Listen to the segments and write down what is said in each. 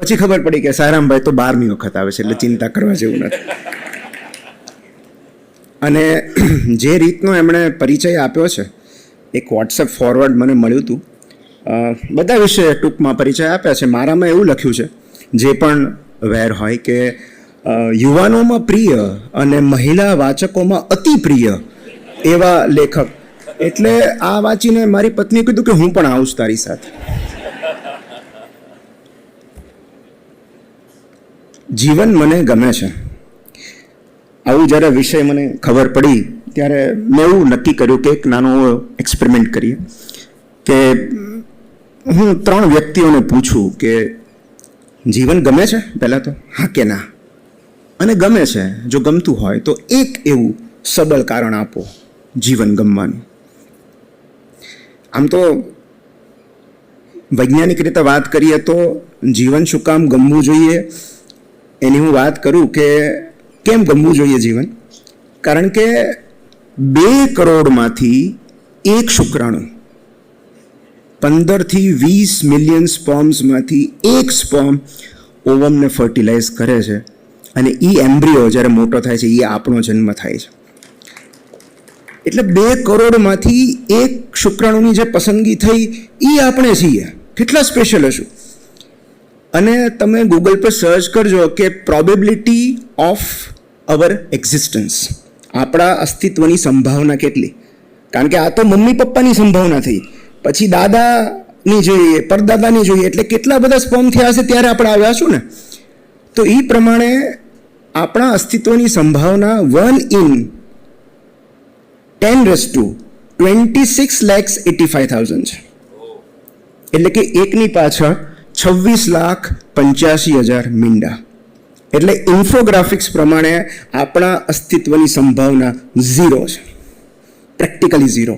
પછી ખબર પડી કે સાયરામભાઈ તો 12મી વખત આવે છે, એટલે ચિંતા કરવા જેવું નથી. અને જે રીતનો એમણે પરિચય આપ્યો છે, એક વોટ્સએપ ફોરવર્ડ મને મળ્યું હતું, બધા વિશે ટૂંકમાં પરિચય આપ્યા છે. મારામાં એવું લખ્યું છે, જે પણ વેર હોય, કે યુવાનોમાં પ્રિય અને મહિલા વાચકોમાં અતિ પ્રિય એવા લેખક. એટલે આ વાંચીને મારી પત્નીએ કીધું કે હું પણ આવું છું તારી સાથે. જીવન મને ગમે છે, આવું જ્યારે વિષય મને ખબર પડી ત્યારે મેં એવું નક્કી કર્યું કે એક નાનો એક્સપેરિમેન્ટ કરીએ, કે હું 3 વ્યક્તિઓને પૂછું કે જીવન ગમે છે પહેલાં તો, હા કે ના, અને ગમે છે, જો ગમતું હોય તો એક એવું સબળ કારણ આપો જીવન ગમવાનું. આમ તો વૈજ્ઞાનિક રીતે વાત કરીએ તો જીવન શું કામ ગમવું જોઈએ એની હું વાત કરું કે કેમ ગમવું જોઈએ જીવન. કારણ કે 2 કરોડમાંથી 1 શુક્રાણુ 15 થી 20 મિલિયન સ્પર્મ્સમાંથી 1 સ્પર્મ ઓવમને ફર્ટિલાઇઝ કરે છે, અને એ એમ્બ્રિયો જ્યારે મોટો થાય છે એ આપણો જન્મ થાય છે. એટલે 2 કરોડમાંથી 1 શુક્રાણુની જે પસંદગી થઈ એ આપણે છીએ. કેટલા સ્પેશિયલ હશું. અને તમે ગૂગલ પર સર્ચ કરજો કે પ્રોબેબિલિટી ઓફ અવર એક્ઝિસ્ટન્સ, આપણા અસ્તિત્વની સંભાવના કેટલી. કારણ કે આ તો મમ્મી પપ્પાની સંભાવના થઈ, પછી દાદાની જોઈએ, પરદાદાની જોઈએ, એટલે કેટલા બધા સ્પર્મ થયા હશે ત્યારે આપણે આવ્યા છું ને. તો એ પ્રમાણે આપણા અસ્તિત્વની સંભાવના 1 in 10⁻26,85,000 છે. એટલે કે એકની પાછળ 26,85,000 મીંડા. એટલે ઇન્ફોગ્રાફિક્સ પ્રમાણે આપણા અસ્તિત્વની સંભાવના 0 છે, પ્રેક્ટિકલી 0.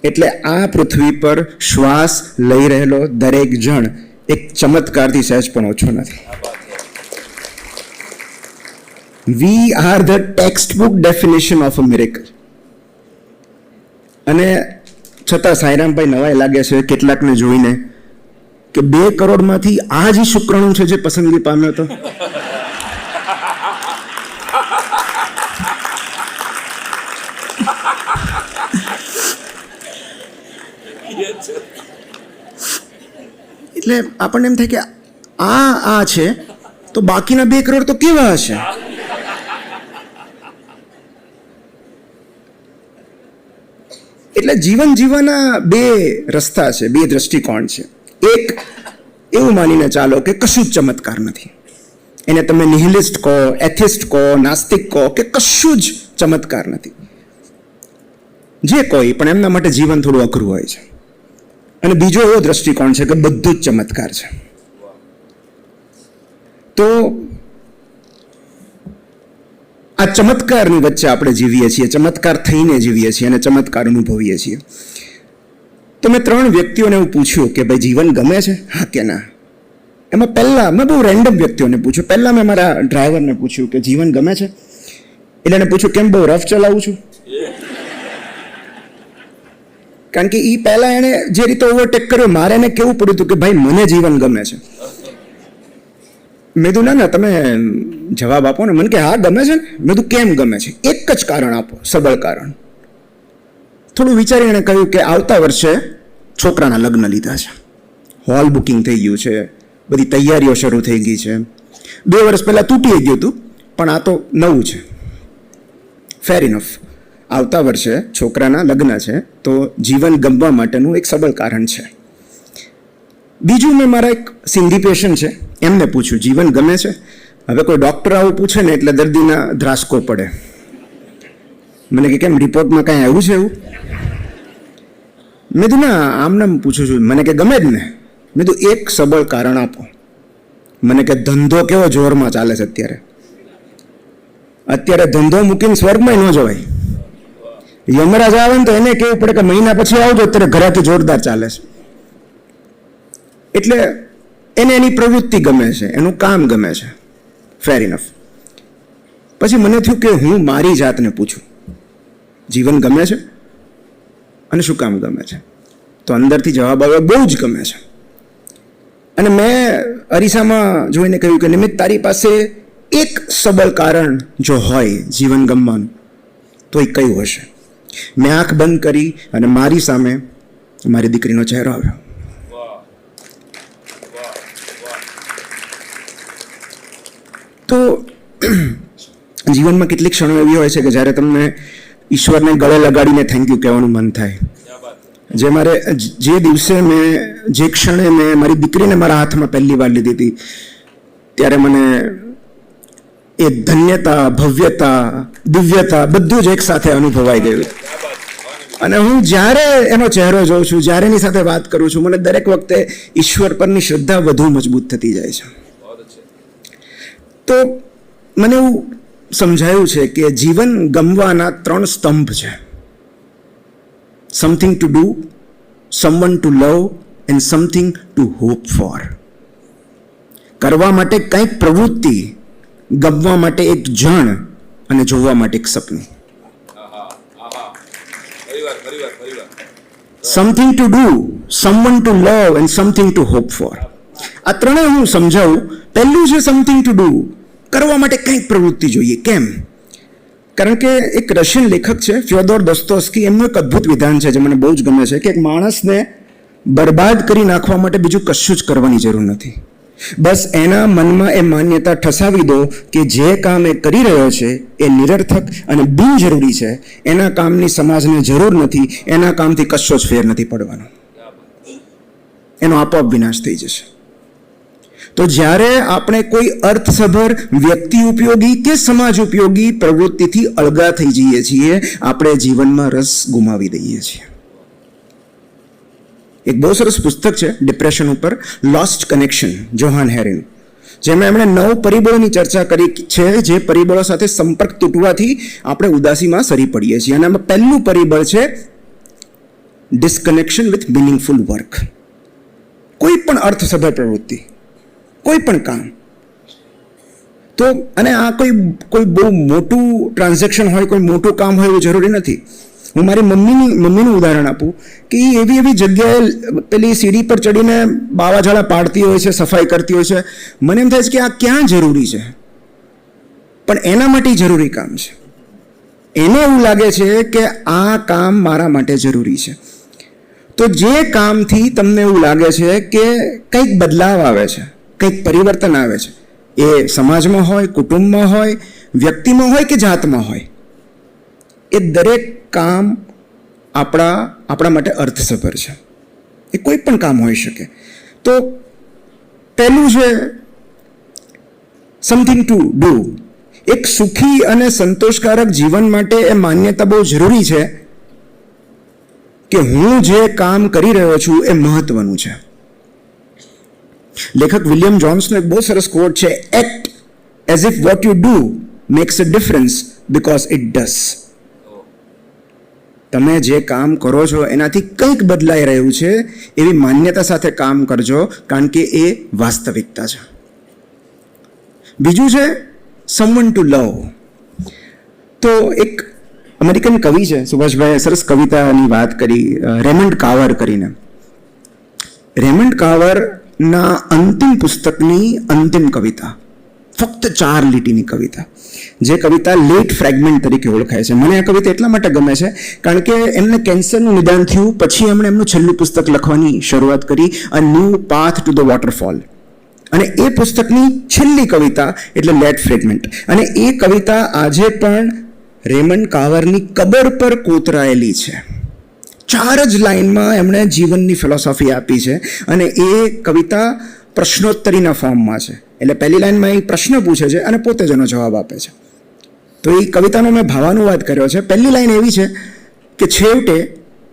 એટલે આ પૃથ્વી પર શ્વાસ લઈ રહેલો દરેક જણ એક ચમત્કારથી સહેજ પણ ઓછો નથી. We are the textbook definition of a miracle. અને છતાં સાંઈરામભાઈ નવાઈ લાગે છે કેટલાકને જોઈને કે 2 કરોડમાંથી આ જ શુક્રાણુ છે જે પસંદગી પામ્યો હતો. એટલે આપણને એમ થાય કે આ છે તો બાકીના 2 કરોડ તો કેવા હશે. એટલે જીવન જીવવાના 2 રસ્તા છે, 2 દ્રષ્ટિકોણ છે. એક એવું માનીને ચાલો કે કશું જ ચમત્કાર નથી, એને તમે નિહિલિસ્ટ કહો, એથિસ્ટ કહો, નાસ્તિક કહો, કે કશું જ ચમત્કાર નથી. જે કોઈ પણ એમના માટે જીવન થોડું અઘરું હોય છે. અને બીજો એવો દ્રષ્ટિકોણ છે કે બધું જ ચમત્કાર છે. તો આ ચમત્કારની વચ્ચે આપણે જીવીએ છીએ, ચમત્કાર થઈને જીવીએ છીએ અને ચમત્કાર અનુભવીએ છીએ. તો મેં 3 વ્યક્તિઓને એવું પૂછ્યું કે ભાઈ જીવન ગમે છે, હા કે ના. એમાં પહેલાં મેં બહુ રેન્ડમ વ્યક્તિઓને પૂછ્યું. પહેલાં મેં મારા ડ્રાઈવરને પૂછ્યું કે જીવન ગમે છે. એટલે એને પૂછ્યું કેમ બહુ રફ ચલાવું છું. કારણ કે એ પહેલાં એણે જે રીતે ઓવરટેક કર્યો, મારે એને કેવું પડ્યું હતું કે ભાઈ મને જીવન ગમે છે. મેં કીધું ના તમે જવાબ આપો ને. મને કે હા ગમે છે ને. મેં કીધું કેમ ગમે છે, એક જ કારણ આપો, સબળ કારણ. થોડું વિચારી એણે કહ્યું કે આવતા વર્ષે છોકરાના લગ્ન લીધા છે, હોલ બુકિંગ થઈ ગયું છે, બધી તૈયારીઓ શરૂ થઈ ગઈ છે. 2 વર્ષ પહેલાં તૂટી ગયું હતું, પણ આ તો નવું છે. ફેર ઇનફ, આવતા વર્ષે છોકરાના લગ્ન છે, તો જીવન ગમવા માટેનું એક સબળ કારણ છે. બીજું મેં મારા એક સિંધી પેશન્ટ છે એમને પૂછ્યું જીવન ગમે છે. હવે કોઈ ડૉક્ટર આવું પૂછે ને એટલે દર્દીના ધ્રાસકો પડે. મને કે કેમ રિપોર્ટમાં કાંઈ આવ્યું છે એવું. મેં કીધું ના આમને પૂછું છું. મને કે ગમે જ ને. મેં કીધું એક સબળ કારણ આપો. મને કે ધંધો કેવો જોરમાં ચાલે છે અત્યારે ધંધો મૂકીને સ્વર્ગમાં ન જવાય. યમરાજ આવે ને તો એને કહેવું પડે કે મહિના પછી આવજો, અત્યારે ઘરાકી જોરદાર ચાલે છે. એટલે એને એની પ્રવૃત્તિ ગમે છે, એનું કામ ગમે છે. ફેર ઇનફ. પછી મને થયું કે હું મારી જાતને પૂછું જીવન ગમે છે અને શું કામ ગમે છે. તો અંદરથી જવાબ આવ્યો બહુ જ ગમે છે. અને મેં અરીસામાં જોઈને કહ્યું કે નિમિત્ત, તારી પાસે એક સબળ કારણ જો હોય જીવન ગમવાનું તો એ કયું હશે? મેં આંખ બંધ કરી અને મારી સામે મારી દીકરીનો ચહેરો આવ્યો. તો જીવનમાં કેટલીક ક્ષણો એવી હોય છે કે જ્યારે તમને ઈશ્વરને ગળે લગાડીને થેન્ક યુ કહેવાનું મન થાય. જે દિવસે મેં જે ક્ષણે મેં મારી દીકરીને મારા હાથમાં પહેલી વાર લીધી હતી ત્યારે મને એ ધન્યતા, ભવ્યતા, દિવ્યતા બધું જ એક સાથે અનુભવાઈ ગયું. અને હું જ્યારે એનો ચહેરો જોઉં છું, જ્યારે એની સાથે વાત કરું છું, મને દરેક વખતે ઈશ્વર પરની શ્રદ્ધા વધુ મજબૂત થતી જાય છે. તો મને એવું સમજાયું છે કે જીવન ગમવાના 3 સ્તંભ છે: something to do, someone two love and something to hope four. કરવા માટે કંઈક પ્રવૃત્તિ, ગમવા માટે એક જણ અને જોવા માટે એક સપનું. Something to do, someone two love and something to hope four. આ ત્રણેય હું સમજાવું. પહેલું છે સમથિંગ ટુ ડુ, કરવા માટે કંઈક પ્રવૃત્તિ જોઈએ. કેમ? કારણ કે એક રશિયન લેખક છે ફ્યોદોર દોસ્તોવ્સ્કી, એમનું એક અદ્ભુત વિધાન છે જે મને બહુ જ ગમે છે કે એક માણસને બરબાદ કરી નાખવા માટે બીજું કશું જ કરવાની જરૂર નથી. બસ એના મનમાં એ માન્યતા ઠસાવી દો કે જે કામ એ કરી રહ્યો છે એ નિરર્થક અને બિનજરૂરી છે, એના કામની સમાજને જરૂર નથી, એના કામથી કશો જ ફેર નથી પડવાનો, એનો આપોઆપ વિનાશ થઈ જશે. તો જ્યારે આપણે કોઈ અર્થસભર, વ્યક્તિ ઉપયોગી કે સમાજ ઉપયોગી પ્રવૃત્તિથી અળગા થઈ જઈએ છીએ, આપણે જીવનમાં રસ ગુમાવી દઈએ છીએ. એક બહુ સરસ પુસ્તક છે ડિપ્રેશન ઉપર, લોસ્ટ કનેક્શન, જોહાન હેરીનું, જેમાં એમણે 9 પરિબળોની ચર્ચા કરી છે જે પરિબળો સાથે સંપર્ક તૂટવાથી આપણે ઉદાસીમાં સરી પડીએ છીએ. અને આમાં પહેલું પરિબળ છે ડિસ્કનેક્શન વિથ મિનિંગફુલ વર્ક. કોઈ પણ અર્થસભર પ્રવૃત્તિ, કોઈ પણ કામ. તો અને આ કોઈ બહુ મોટું ટ્રાન્ઝેક્શન હોય, કોઈ મોટું કામ હોય એવું જરૂરી નથી. હું મારી મમ્મીનું ઉદાહરણ આપું કે એ એવી જગ્યાએ પેલી સીડી પર ચડીને બાવાઝાડા પાડતી હોય છે, સફાઈ કરતી હોય છે. મને એમ થાય છે કે આ ક્યાં જરૂરી છે, પણ એના માટે જરૂરી કામ છે. એને એવું લાગે છે કે આ કામ મારા માટે જરૂરી છે. તો જે કામથી તમને એવું લાગે છે કે કંઈક બદલાવ આવે છે, કંઈક પરિવર્તન આવે છે, એ સમાજમાં હોય, કુટુંબમાં હોય, વ્યક્તિમાં હોય કે જાતમાં હોય, એ દરેક કામ આપણા માટે અર્થસભર છે. એ કોઈ પણ કામ હોઈ શકે. તો પહેલું છે સમથિંગ ટુ ડુ. એક સુખી અને સંતોષકારક જીવન માટે એ માન્યતા બહુ જરૂરી છે કે હું જે કામ કરી રહ્યો છું એ મહત્વનું છે. લેખક વિલિયમ જોન્સનો એક બહુ સરસ કોટ છે, act as if what you do max a difference because it does. તમે જે કામ કરો છો એનાથી કંઈક બદલાઈ રહ્યું છે એવી માન્યતા સાથે કામ કરજો, કારણ કે એ વાસ્તવિકતા છે. બીજું છે સમવન ટુ લવ. તો એક અમેરિકન કવિ છે, સુભાષભાઈએ સરસ કવિતાની વાત કરી, રેમન્ડ કાર્વર કરીને. રેમન્ડ કાર્વરના અંતિમ પુસ્તકની અંતિમ કવિતા, ફક્ત 4 લીટીની કવિતા, જે કવિતા લેટ ફ્રેગમેન્ટ તરીકે ઓળખાય છે. મને આ કવિતા એટલા માટે ગમે છે કારણ કે એમને કેન્સરનું નિદાન થયું પછી એમણે એમનું છેલ્લું પુસ્તક લખવાની શરૂઆત કરી, a new path to the waterfall. અને એ પુસ્તકની છેલ્લી કવિતા એટલે લેટ ફ્રેગમેન્ટ. અને એ કવિતા આજે પણ રેમન્ડ કાર્વરની કબર પર કોતરાયેલી છે. 4 જ લાઈનમાં એમણે જીવનની ફિલોસોફી આપી છે અને એ કવિતા પ્રશ્નોત્તરીના ફોર્મમાં છે. એટલે પહેલી લાઈનમાં એ પ્રશ્ન પૂછે છે અને પોતે જ એનો જવાબ આપે છે. તો એ કવિતાનો મેં ભાવાનુવાદ કર્યો છે. પહેલી લાઈન એવી છે કે છેવટે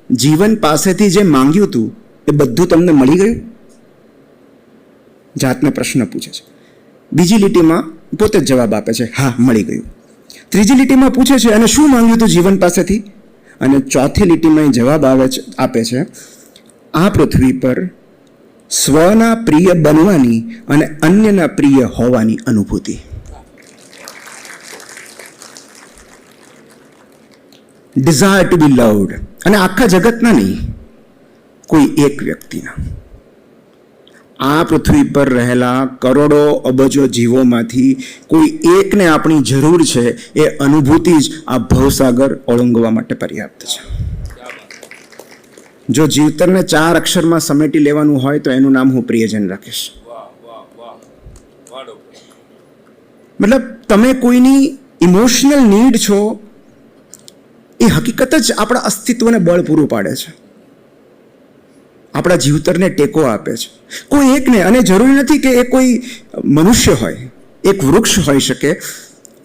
જીવન પાસેથી જે માંગ્યું હતું એ બધું તમને મળી ગયું? જાતને પ્રશ્ન પૂછે છે. બીજી લીટીમાં પોતે જ જવાબ આપે છે, હા મળી ગયું. ત્રીજી લીટીમાં પૂછે છે અને શું માંગ્યું હતું જીવન પાસેથી? અને ચોથી લીટીમાં જવાબ આપે છે, આ પૃથ્વી પર સ્વના પ્રિય બનવાની અને અન્યના પ્રિય હોવાની અનુભૂતિ. ડિઝાયર ટુ બી લવ્ડ. અને આખા જગતના નહીં, કોઈ એક વ્યક્તિના. આ પૃથ્વી પર રહેલા કરોડો અબજો જીવોમાંથી કોઈ એકને આપણી જરૂર છે, એ અનુભૂતિ જ આ ભવસાગર ઓળંગવા માટે પર્યાપ્ત છે. જો જીવતરને 4 અક્ષરમાં સમેટી લેવાનું હોય તો એનું નામ હું પ્રિયજન રાખીશ. મતલબ તમે કોઈની ઇમોશનલ નીડ છો, એ હકીકત જ આપણા અસ્તિત્વને બળ પૂરું પાડે છે, આપણા જીવતરને ટેકો આપે છે. કોઈ એકને, અને જરૂરી નથી કે એ કોઈ મનુષ્ય હોય, એક વૃક્ષ હોઈ શકે,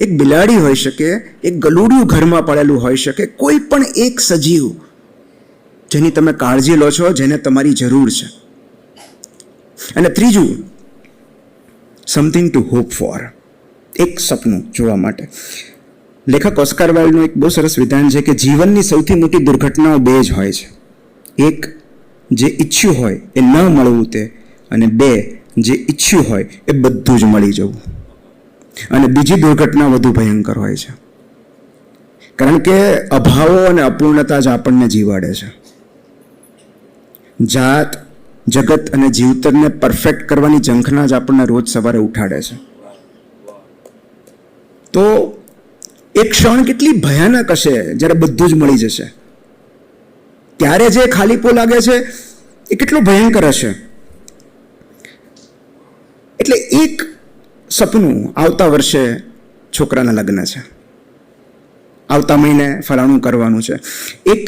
એક બિલાડી હોઈ શકે, એક ગલુડિયું ઘરમાં પડેલું હોઈ શકે, કોઈ પણ એક સજીવ જેની તમે કાળજી લો છો, જેને તમારી જરૂર છે. અને ત્રીજું, સમથિંગ ટુ હોપ ફોર, એક સપનું જોવા માટે. લેખક ઓસ્કાર વાઇલ્ડનું એક બહુ સરસ વિધાન છે કે જીવનની સૌથી મોટી દુર્ઘટનાઓ 2 જ હોય છે. એક, જે ઈચ્છ્યું હોય એ ન મળવું તે, અને 2, જે ઈચ્છ્યું હોય એ બધું જ મળી જવું. અને બીજી દુર્ઘટના વધુ ભયંકર હોય છે, કારણ કે અભાવો અને અપૂર્ણતા જ આપણને જીવાડે છે. જાત, જગત અને જીવતરને પરફેક્ટ કરવાની ઝંખના જ આપણને રોજ સવારે ઉઠાડે છે. તો એ ક્ષણ કેટલી ભયાનક હશે જ્યારે બધું જ મળી જશે. ત્યારે જે ખાલીપો લાગે છે એ કેટલું ભયંકર હશે. એટલે એક સપનું, આવતા વર્ષે છોકરાના લગ્ન છે, આવતા મહિને ફલાણું કરવાનું છે, એક